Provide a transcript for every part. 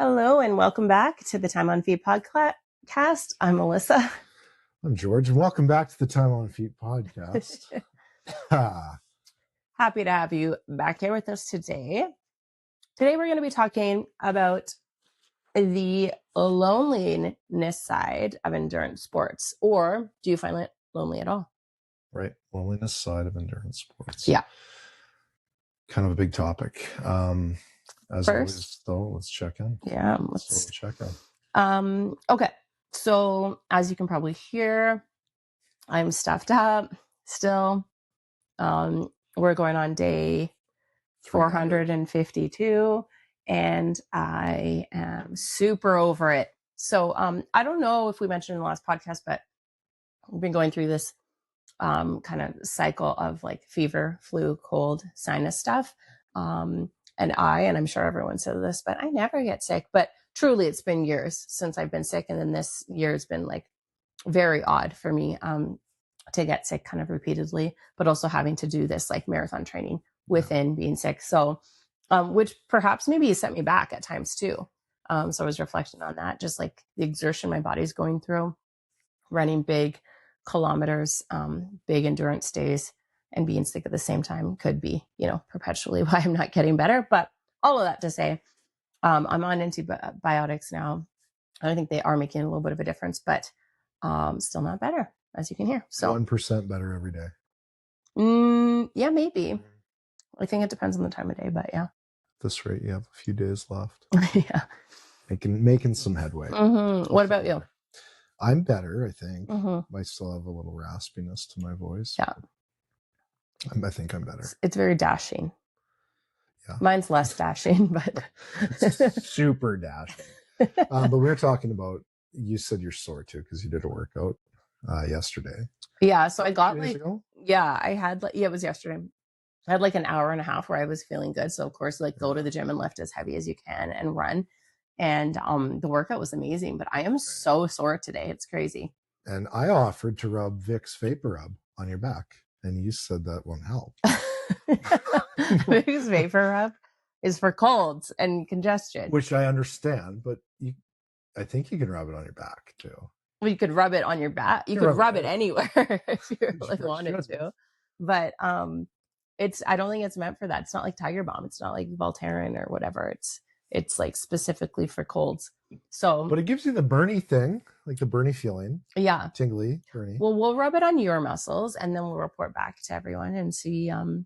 Hello and welcome back to the Time on Feet podcast. I'm Melissa. I'm George, and welcome back to the Time on Feet podcast. Happy to have you back here with us today. Today we're going to be talking about the loneliness side of endurance sports. Or do you find it lonely at all? Right. Loneliness side of endurance sports. Yeah. Kind of a big topic. As First, always, though, let's check in. Yeah. Let's check in. Okay. So as you can probably hear, I'm stuffed up still. We're going on day 452 and I am super over it. So I don't know if we mentioned in the last podcast, but we've been going through this kind of cycle of like fever, flu, cold, sinus stuff. And I'm sure everyone said this, but I never get sick. But truly, it's been years since I've been sick. And then this year has been like very odd for me to get sick kind of repeatedly, but also having to do this like marathon training within being sick. So, which perhaps maybe set me back at times too. So I was reflecting on that, just like the exertion my body's going through, running big kilometers, big endurance days, and being sick at the same time could be, perpetually why I'm not getting better. But all of that to say, I'm on antibiotics now. I think they are making a little bit of a difference, but still not better, as you can hear. So 1% better every day. Yeah, maybe. I think it depends on the time of day, but yeah. At this rate, you have a few days left. Yeah. Making some headway. Mm-hmm. What about you? I'm better, I think. Mm-hmm. I still have a little raspiness to my voice. Yeah. I think I'm better. It's very dashing. Yeah. Mine's less dashing, but super dashing. But we were talking about, you said you're sore too because you did a workout yesterday. Yeah, so I got it was yesterday. I had like an hour and a half where I was feeling good. So of course, like go to the gym and lift as heavy as you can and run. And the workout was amazing, but I am so sore today. It's crazy. And I offered to rub Vicks Vapor Rub on your back, and you said that won't help. Vicks Vapor Rub is for colds and congestion, which I understand, but I think you can rub it on your back too. Well, you could rub it on your back. You could rub it anywhere if you really wanted to. But I don't think it's meant for that. It's not like Tiger Balm. It's not like Voltaren or whatever. It's like specifically for colds. So, but it gives you the burny thing, like the burny feeling. Yeah. Tingly, burny. Well, we'll rub it on your muscles and then we'll report back to everyone and see how.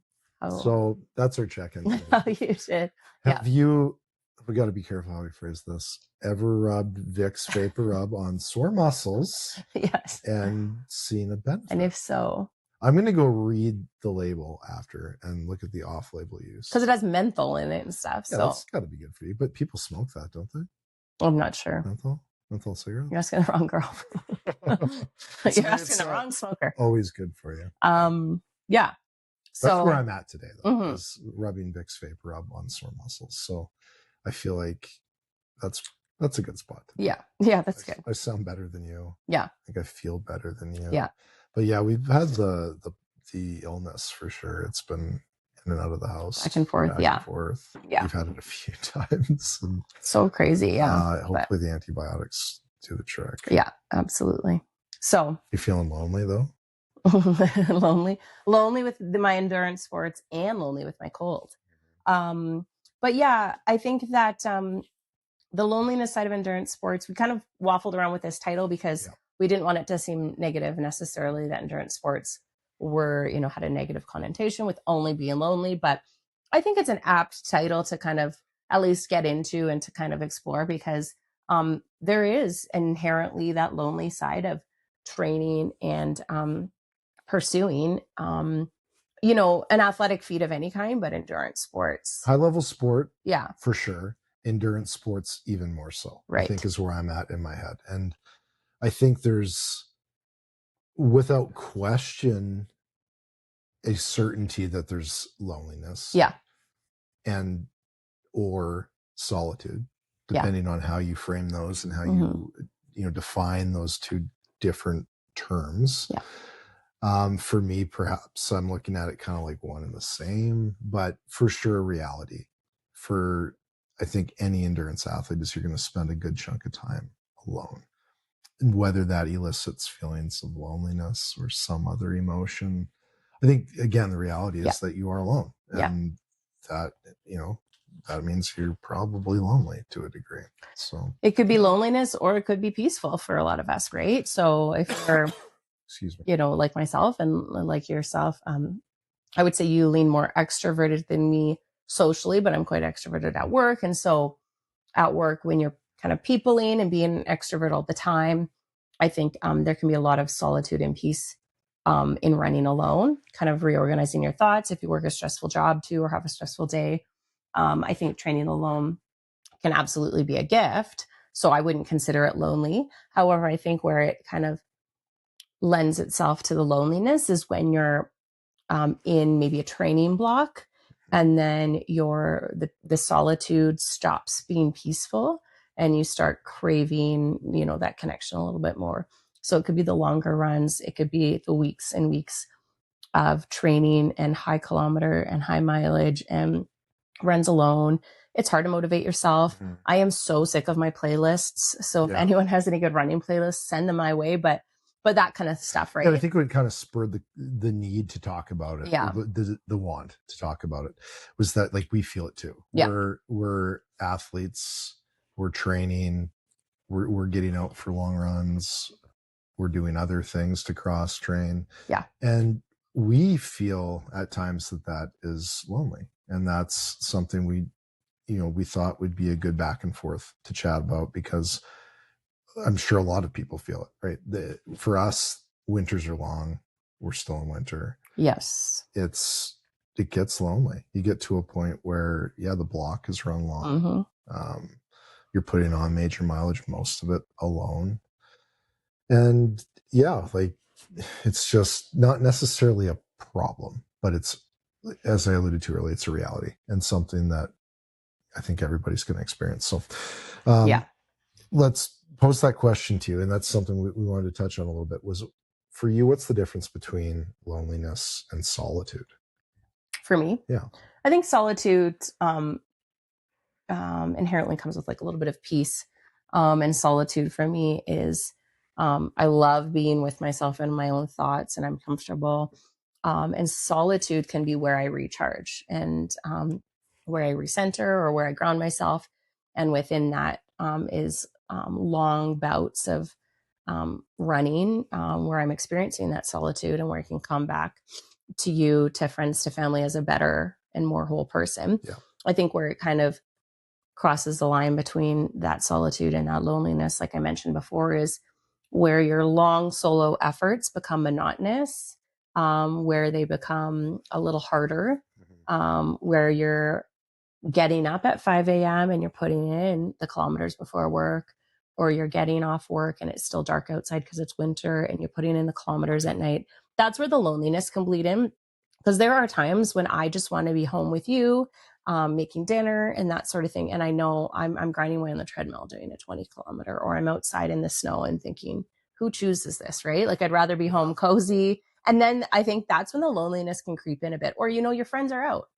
So that's our check-in. How you should. Have you, we got to be careful how we phrase this, ever rubbed Vicks Vapor Rub on sore muscles? Yes. And seen a benefit? And if so, I'm going to go read the label after and look at the off-label use. Because it has menthol in it and stuff. Yeah, so that's got to be good for you. But people smoke that, don't they? I'm not sure. Menthol cigarette? You're asking the wrong girl. You're asking the wrong smoker. Always good for you. Yeah. That's where I'm at today, though, is rubbing Vicks Vapor Rub on sore muscles. So I feel like that's a good spot. Yeah. Yeah, that's good. I sound better than you. Yeah. I think I feel better than you. Yeah. But yeah, we've had the illness for sure. It's been in and out of the house. Back and forth. Yeah. We've had it a few times. And, so crazy. Yeah. Hopefully the antibiotics do the trick. Yeah, absolutely. So you feeling lonely though? lonely with my endurance sports and lonely with my cold. But yeah, I think that the loneliness side of endurance sports, we kind of waffled around with this title because we didn't want it to seem negative necessarily that endurance sports were, had a negative connotation with only being lonely. But I think it's an apt title to kind of at least get into and to kind of explore because there is inherently that lonely side of training and pursuing, an athletic feat of any kind, but endurance sports. High level sport. Yeah. For sure. Endurance sports even more so. Right. I think is where I'm at in my head. And I think there's, without question, a certainty that there's loneliness. Yeah. And or solitude, depending on how you frame those and how you define those two different terms. Yeah. For me, perhaps I'm looking at it kind of like one and the same, but for sure reality. I think any endurance athlete is you're going to spend a good chunk of time alone. And whether that elicits feelings of loneliness or some other emotion, I think, again, the reality is that you are alone. And that, that means you're probably lonely to a degree. So it could be loneliness or it could be peaceful for a lot of us, right? So if you're, excuse me, like myself and like yourself, I would say you lean more extroverted than me socially, but I'm quite extroverted at work. And so at work, when you're kind of peopling and being an extrovert all the time, I think there can be a lot of solitude and peace in running alone, kind of reorganizing your thoughts. If you work a stressful job too, or have a stressful day, I think training alone can absolutely be a gift. So I wouldn't consider it lonely. However, I think where it kind of lends itself to the loneliness is when you're in maybe a training block, and then the solitude stops being peaceful and you start craving, that connection a little bit more. So it could be the longer runs. It could be the weeks and weeks of training and high kilometer and high mileage and runs alone. It's hard to motivate yourself. Mm-hmm. I am so sick of my playlists. So if anyone has any good running playlists, send them my way. But that kind of stuff, right? Yeah, I think what kind of spurred the need to talk about it, the want to talk about it, was that, like, we feel it too. Yeah. We're athletes, we're training, we're getting out for long runs, we're doing other things to cross train. Yeah. And we feel at times that is lonely. And that's something we thought would be a good back and forth to chat about, because I'm sure a lot of people feel it, right? For us, winters are long. We're still in winter. Yes. It gets lonely. You get to a point where, the block is run long. Mm-hmm. You're putting on major mileage, most of it alone. And it's just not necessarily a problem, but it's, as I alluded to earlier, it's a reality and something that I think everybody's going to experience. So, let's pose that question to you. And that's something we wanted to touch on a little bit. Was, for you, what's the difference between loneliness and solitude? For me? Yeah. I think solitude inherently comes with like a little bit of peace. And solitude for me is, I love being with myself and my own thoughts, and I'm comfortable. And solitude can be where I recharge and where I recenter or where I ground myself. And within that is long bouts of running where I'm experiencing that solitude and where I can come back to you, to friends, to family as a better and more whole person. Yeah. I think where it kind of crosses the line between that solitude and that loneliness, like I mentioned before, is where your long solo efforts become monotonous, where they become a little harder, where you're getting up at 5 a.m. and you're putting in the kilometers before work, or you're getting off work and it's still dark outside because it's winter and you're putting in the kilometers at night. That's where the loneliness can bleed in, because there are times when I just want to be home with you, making dinner and that sort of thing. And I know I'm grinding away on the treadmill doing a 20 kilometer, or I'm outside in the snow and thinking, who chooses this, right? Like, I'd rather be home cozy. And then I think that's when the loneliness can creep in a bit. Or, your friends are out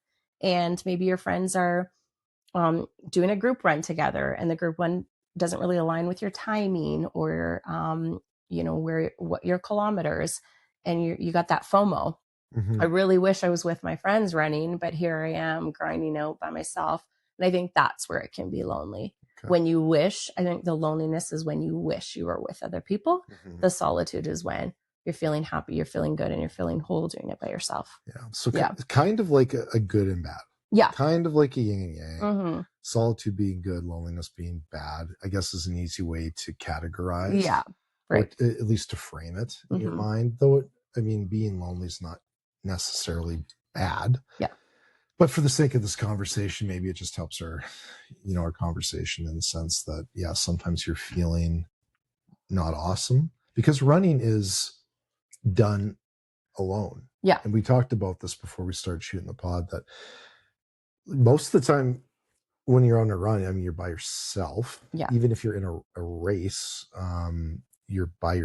and maybe your friends are doing a group run together, and the group run doesn't really align with your timing or, what your kilometers, and you got that FOMO. Mm-hmm. I really wish I was with my friends running, but here I am grinding out by myself. And I think that's where it can be lonely. Okay. When you wish, I think the loneliness is when you wish you were with other people. Mm-hmm. The solitude is when you're feeling happy, you're feeling good, and you're feeling whole doing it by yourself. Yeah. So kind of like a good and bad. Yeah. Kind of like a yin and yang. Mm-hmm. Solitude being good, loneliness being bad, I guess, is an easy way to categorize. Yeah. Right. Or at least to frame it in your mind. Though, being lonely is not necessarily bad. Yeah. But for the sake of this conversation, maybe it just helps our conversation in the sense that, sometimes you're feeling not awesome, because running is done alone. Yeah. And we talked about this before we started shooting the pod, that most of the time when you're on a run, you're by yourself. Yeah. Even if you're in a race, you're by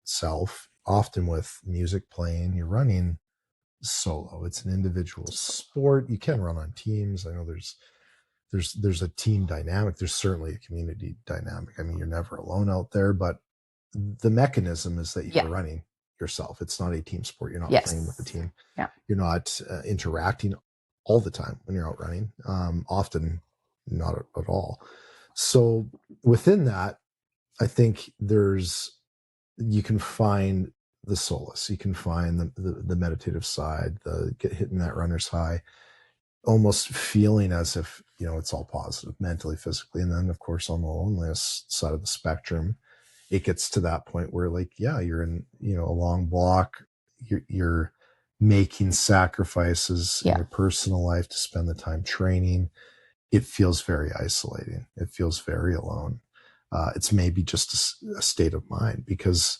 yourself, often with music playing. You're running solo. It's an individual sport. You can run on teams. I know there's there's a team dynamic. There's certainly a community dynamic. I mean, you're never alone out there, but the mechanism is that you're running yourself. It's not a team sport. You're not playing with the team. Yeah. You're not interacting all the time when you're out running. Often not at all. So within that, I think you can find the solace. You can find the meditative side, hitting that runner's high, almost feeling as if, it's all positive mentally, physically. And then of course on the loneliness side of the spectrum, it gets to that point where you're in, a long block, you're making sacrifices in your personal life to spend the time training. It feels very isolating. It feels very alone. It's maybe just a state of mind because,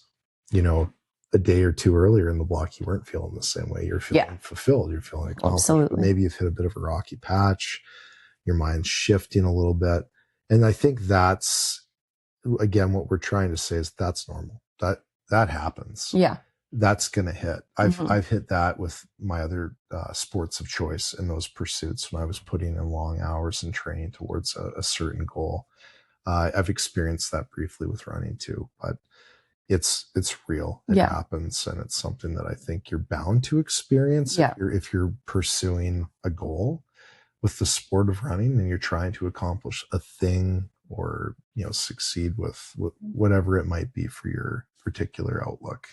a day or two earlier in the block, you weren't feeling the same way. You're feeling fulfilled. You're feeling accomplished. Absolutely. But maybe you've hit a bit of a rocky patch. Your mind's shifting a little bit. And I think that's, again, what we're trying to say is that's normal. That happens. Yeah. That's going to hit. I've hit that with my other sports of choice in those pursuits when I was putting in long hours and training towards a certain goal. I've experienced that briefly with running too, but it's real. It happens, and it's something that I think you're bound to experience if you're pursuing a goal with the sport of running and you're trying to accomplish a thing or succeed with whatever it might be for your particular outlook.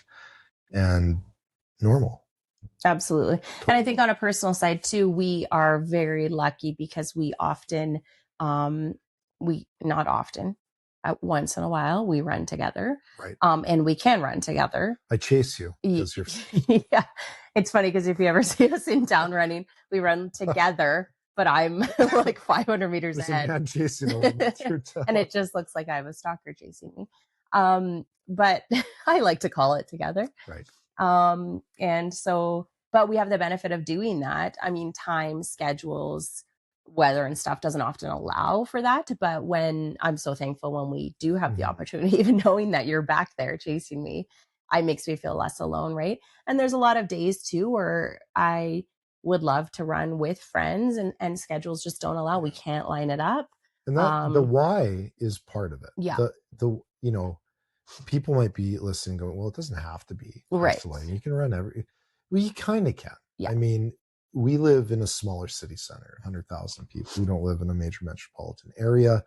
And normal. Absolutely. Totally. And I think on a personal side too, we are very lucky because we often, not often, once in a while, we run together. Right. And we can run together. I chase you because you're. Yeah. It's funny because if you ever see us in town running, we run together, but I'm like 500 meters ahead. Man chasing and it just looks like I have a stalker chasing me. But I like to call it together. Right. And so, but we have the benefit of doing that. I mean, time, schedules, weather and stuff doesn't often allow for that. But when I'm so thankful when we do have the opportunity, even knowing that you're back there chasing me, it makes me feel less alone. Right. And there's a lot of days too, where I would love to run with friends and schedules just don't allow. We can't line it up. And that the why is part of it. Yeah. People might be listening going, well, it doesn't have to be isolating. You can run well, you kind of can. Yeah. I mean, we live in a smaller city center, 100,000 people. We don't live in a major metropolitan area.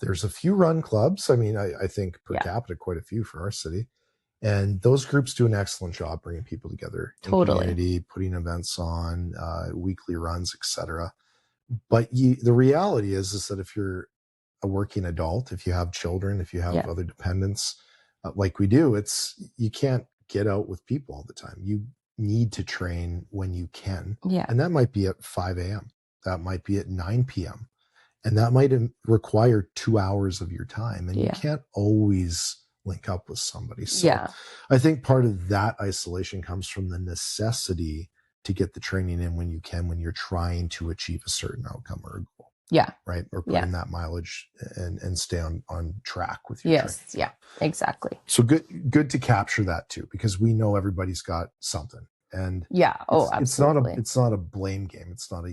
There's a few run clubs. I mean, I think per capita, quite a few for our city. And those groups do an excellent job bringing people together in community, putting events on, weekly runs, etc. But the reality is that if you're a working adult, if you have children, if you have other dependents, like we do, you can't get out with people all the time. You need to train when you can. Yeah. And that might be at 5 a.m. That might be at 9 p.m. And that might require 2 hours of your time. And you can't always link up with somebody. So I think part of that isolation comes from the necessity to get the training in when you can, when you're trying to achieve a certain outcome or a goal. Yeah. Right. Or put in that mileage and stay on track with your training. Yeah, exactly. So good to capture that too, because we know everybody's got something. And absolutely. It's not a blame game. It's not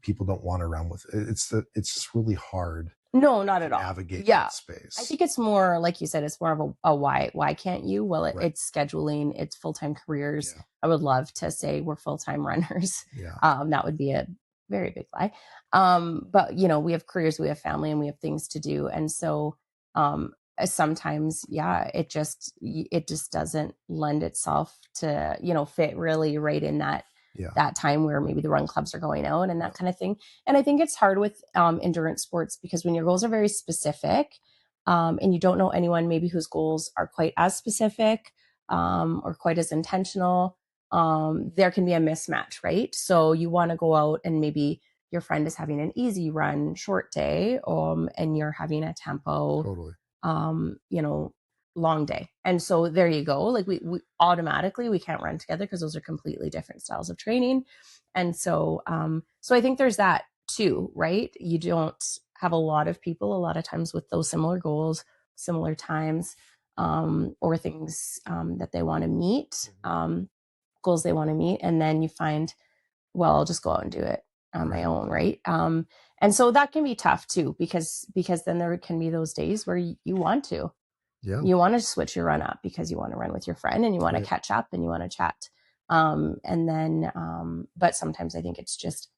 people don't want to run with it. It's just really hard. No, not at all. Navigate that space. I think it's more, like you said, it's more of a why. Why can't you? Well, it's scheduling, it's full-time careers. Yeah. I would love to say we're full-time runners. Yeah. That would be a very big lie. But we have careers, we have family, and we have things to do. And so, sometimes, it just doesn't lend itself to, fit really right in that time where maybe the run clubs are going out and that kind of thing. And I think it's hard with endurance sports because when your goals are very specific, and you don't know anyone maybe whose goals are quite as specific, or quite as intentional, there can be a mismatch, right? So you want to go out and maybe your friend is having an easy run, short day, and you're having a tempo, long day. And so there you go. Like we automatically, we can't run together because those are completely different styles of training. And so, so I think there's that too, right? You don't have a lot of people, a lot of times with those similar goals, similar times, or things, that they want to meet, goals they want to meet. And then you find, well, I'll just go out and do it on my own. Right. And so that can be tough too, because then there can be those days where you want to. Yeah. You want to switch your run up because you want to run with your friend and you want to catch up and you want to chat. And then, but sometimes I think it's just,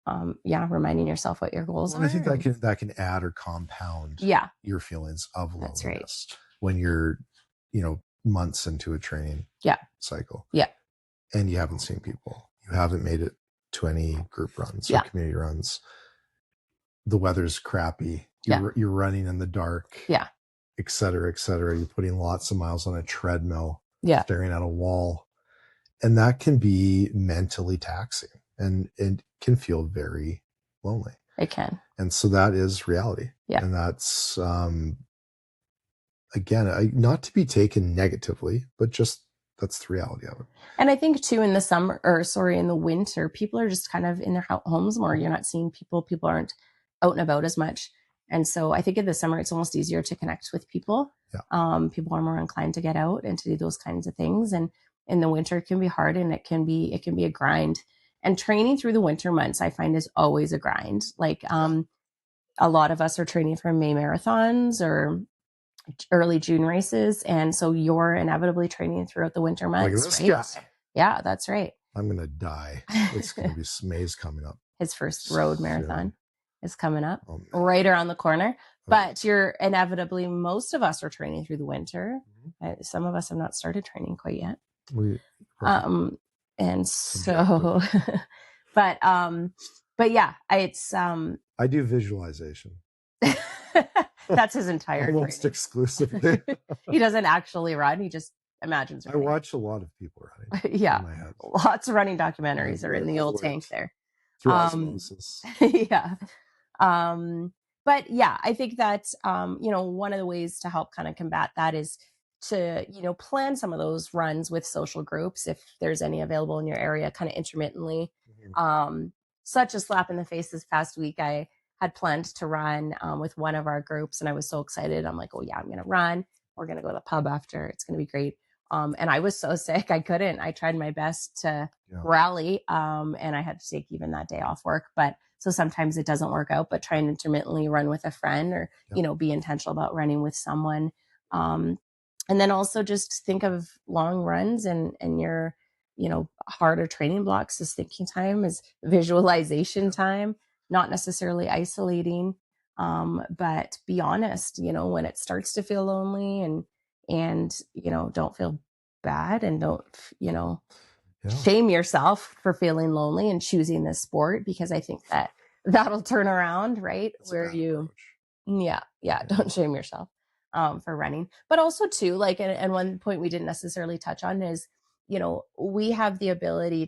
reminding yourself what your goals are. I think that can add or compound your feelings of loneliness. That's right. When you're, months into a training cycle. Yeah. And you haven't seen people. You haven't made it to any group runs or community runs. The weather's crappy. You're running in the dark. Yeah. Et cetera, et cetera. You're putting lots of miles on a treadmill. Yeah. Staring at a wall. And that can be mentally taxing and it can feel very lonely. It can. And so that is reality. Yeah. And that's, again, not to be taken negatively, but just that's the reality of it. And I think too, in the winter, people are just kind of in their homes more. You're not seeing people. People aren't out and about as much. And so I think in the summer, it's almost easier to connect with people. Yeah. People are more inclined to get out and to do those kinds of things. And in the winter, it can be hard and it can be a grind. And training through the winter months, I find, is always a grind. Like a lot of us are training for May marathons or early June races. And so you're inevitably training throughout the winter months. Right? Yeah, that's right. I'm going to die. It's going to be May's coming up. His first road marathon is coming up right around the corner. But you're inevitably, most of us are training through the winter. Mm-hmm. Some of us have not started training quite yet. And so, but yeah, it's, I do visualization. That's his entire almost training. Exclusively. He doesn't actually run. He just imagines running. I watch a lot of people running. Yeah. In my head. Lots of running documentaries are in the old tank there. Through osmosis. Yeah. But yeah, I think that, one of the ways to help kind of combat that is to, plan some of those runs with social groups, if there's any available in your area, kind of intermittently. Mm-hmm. Such a slap in the face this past week. I had planned to run with one of our groups and I was so excited. I'm like, oh yeah, I'm going to run. We're going to go to the pub after. It's going to be great. And I was so sick. I couldn't. I tried my best to rally and I had to take even that day off work. But so sometimes it doesn't work out, but try and intermittently run with a friend or, be intentional about running with someone. And then also just think of long runs and your, harder training blocks as thinking time, as visualization time, not necessarily isolating. But be honest, when it starts to feel lonely and, don't feel bad and don't, shame yourself for feeling lonely and choosing this sport, because I think that'll turn around, right? That's where you, don't shame yourself for running. But also too, like, and one point we didn't necessarily touch on is, we have the ability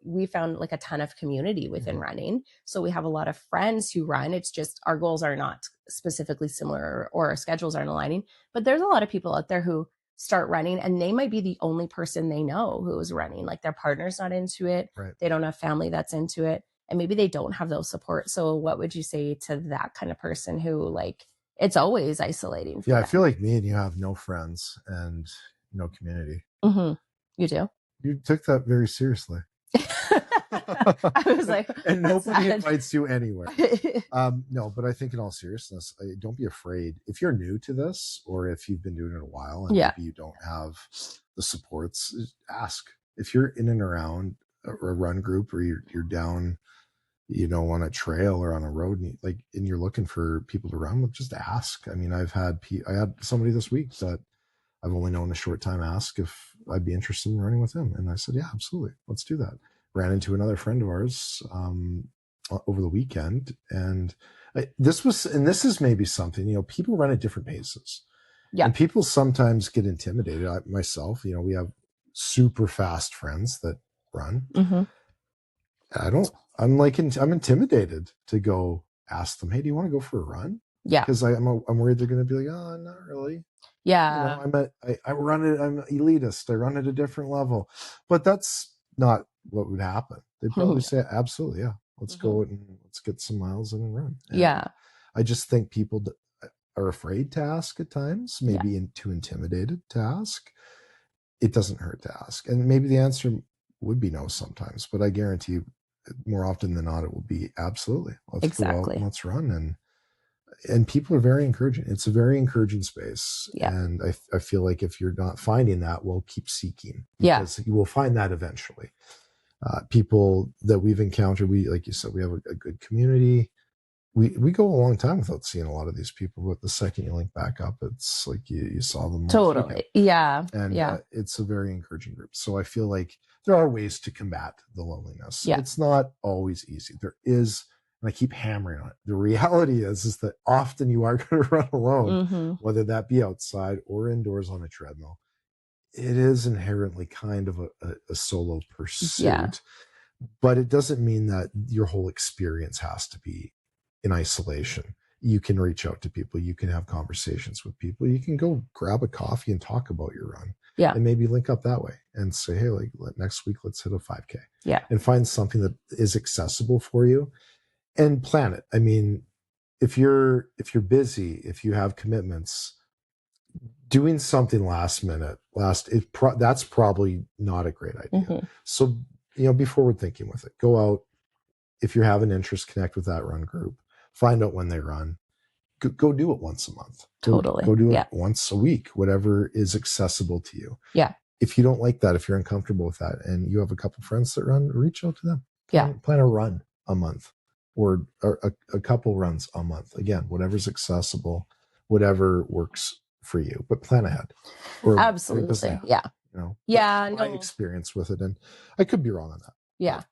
we found like a ton of community within running. So we have a lot of friends who run. It's just our goals are not specifically similar or our schedules aren't aligning, but there's a lot of people out there who start running and they might be the only person they know who is running. Like their partner's not into it. Right. They don't have family that's into it. And maybe they don't have those support. So what would you say to that kind of person who, like, it's always isolating for them? I feel like me and you have no friends and no community. Mm-hmm. You do? You took that very seriously. I was like, and nobody invites you anywhere. No, but I think in all seriousness, don't be afraid. If you're new to this, or if you've been doing it a while and maybe you don't have the supports, ask. If you're in and around a run group, or you're down, on a trail or on a road, and you're looking for people to run with, just ask. I mean, I had somebody this week that I've only known a short time ask if I'd be interested in running with him. And I said, yeah, absolutely. Let's do that. Ran into another friend of ours over the weekend. And this is maybe something, people run at different paces. Yeah. And people sometimes get intimidated. Myself, we have super fast friends that run. Mm-hmm. I'm intimidated to go ask them, hey, do you want to go for a run? Yeah. Because I'm worried they're going to be like, oh, not really. Yeah. I run it. I'm elitist. I run at a different level, but that's not what would happen. They'd probably say, absolutely. Yeah. Let's go and let's get some miles in and run. And I just think people are afraid to ask at times, maybe too intimidated to ask. It doesn't hurt to ask. And maybe the answer would be no sometimes, but I guarantee you, more often than not, it will be absolutely, let's go out Exactly. and let's run. And people are very encouraging. It's a very encouraging space. Yeah. And I feel like if you're not finding that, we'll keep seeking, Yeah. because you will find that eventually. People that we've encountered, like you said, we have a good community. We go a long time without seeing a lot of these people, but the second you link back up, it's like you saw them last Totally. weekend. Yeah. And Yeah. it's a very encouraging group. So I feel like there are ways to combat the loneliness. Yeah. It's not always easy. There is, and I keep hammering on it. The reality is that often you are going to run alone, whether that be outside or indoors on a treadmill. It is inherently kind of a solo pursuit, but it doesn't mean that your whole experience has to be in isolation. You can reach out to people. You can have conversations with people. You can go grab a coffee and talk about your run. Yeah. And maybe link up that way and say, hey, like next week, let's hit a 5K. Yeah. And find something that is accessible for you and plan it. I mean, if you're busy, if you have commitments, doing something last minute, that's probably not a great idea. So, be forward thinking with it. Go out. If you have an interest, connect with that run group. Find out when they run. Go do it once a month. Totally. Go do it once a week, whatever is accessible to you. Yeah. If you don't like that, if you're uncomfortable with that, and you have a couple friends that run, reach out to them. Plan a run a month, or a couple runs a month. Again, whatever's accessible, whatever works for you, but plan ahead. Or absolutely. Yeah. My experience with it, and I could be wrong on that. Yeah.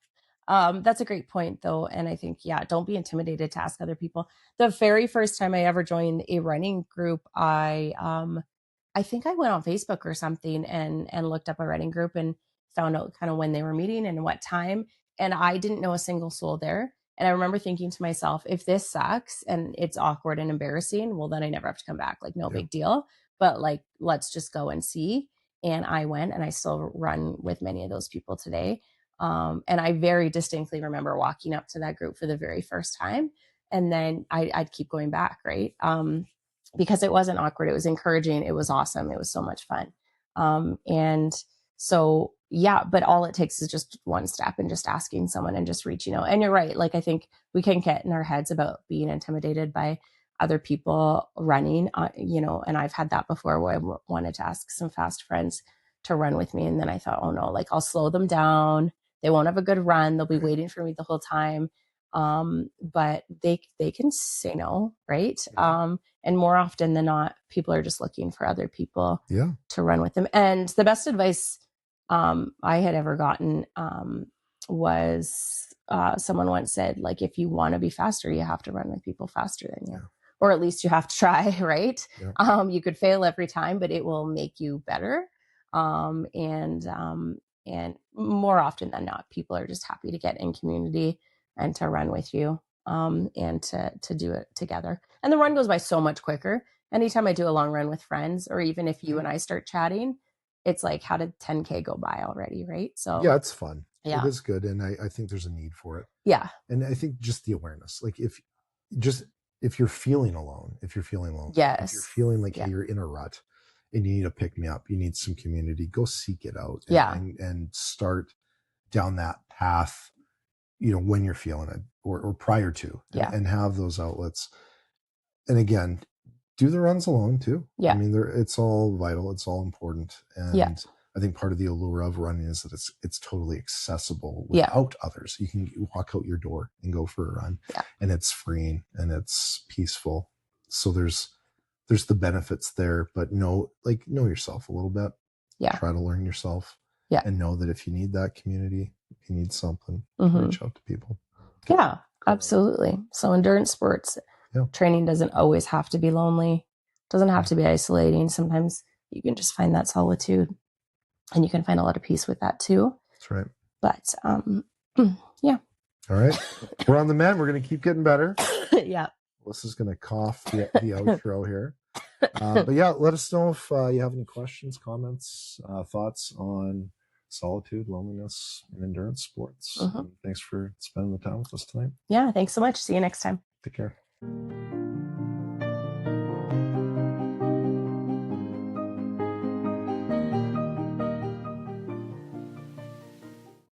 That's a great point though. And I think, don't be intimidated to ask other people. The very first time I ever joined a running group, I think I went on Facebook or something and looked up a running group and found out kind of when they were meeting and what time. And I didn't know a single soul there. And I remember thinking to myself, if this sucks and it's awkward and embarrassing, well, then I never have to come back. Like, no big deal. But like, let's just go and see. And I went, and I still run with many of those people today. And I very distinctly remember walking up to that group for the very first time. And then I'd keep going back, right? Because it wasn't awkward. It was encouraging. It was awesome. It was so much fun. And so, but all it takes is just one step and just asking someone and just reaching out. And you're right. Like, I think we can get in our heads about being intimidated by other people running, and I've had that before where I wanted to ask some fast friends to run with me. And then I thought, oh no, like I'll slow them down. They won't have a good run. They'll be waiting for me the whole time. But they can say no, right? And more often than not, people are just looking for other people to run with them. And the best advice I had ever gotten was someone once said, like, if you want to be faster, you have to run with people faster than you. Or at least you have to try, right? You could fail every time, but it will make you better. And more often than not, people are just happy to get in community and to run with you, and to do it together. And the run goes by so much quicker. Anytime I do a long run with friends, or even if you and I start chatting, it's like, how did 10K go by already, right? So it's fun. It is good, and I think there's a need for it. And I think just the awareness, like if you're feeling alone, if you're feeling lonely, if you're feeling like you're in a rut and you need to pick me up, you need some community, go seek it out and start down that path, when you're feeling it, or prior to, and have those outlets. And again, do the runs alone too. I mean, it's all vital. It's all important. And I think part of the allure of running is that it's totally accessible without others. You can walk out your door and go for a run, and it's freeing and it's peaceful. So there's the benefits there, but know yourself a little bit. Try to learn yourself. And know that if you need that community, if you need something, reach out to people. Absolutely. So endurance sports, training doesn't always have to be lonely. Doesn't have to be isolating. Sometimes you can just find that solitude, and you can find a lot of peace with that too. That's right. But all right, we're on the mend. We're going to keep getting better. Alyssa's going to cough the outro here. But let us know if you have any questions, comments, thoughts on solitude, loneliness, and endurance sports. Thanks for spending the time with us tonight. Thanks so much. See you next time. Take care.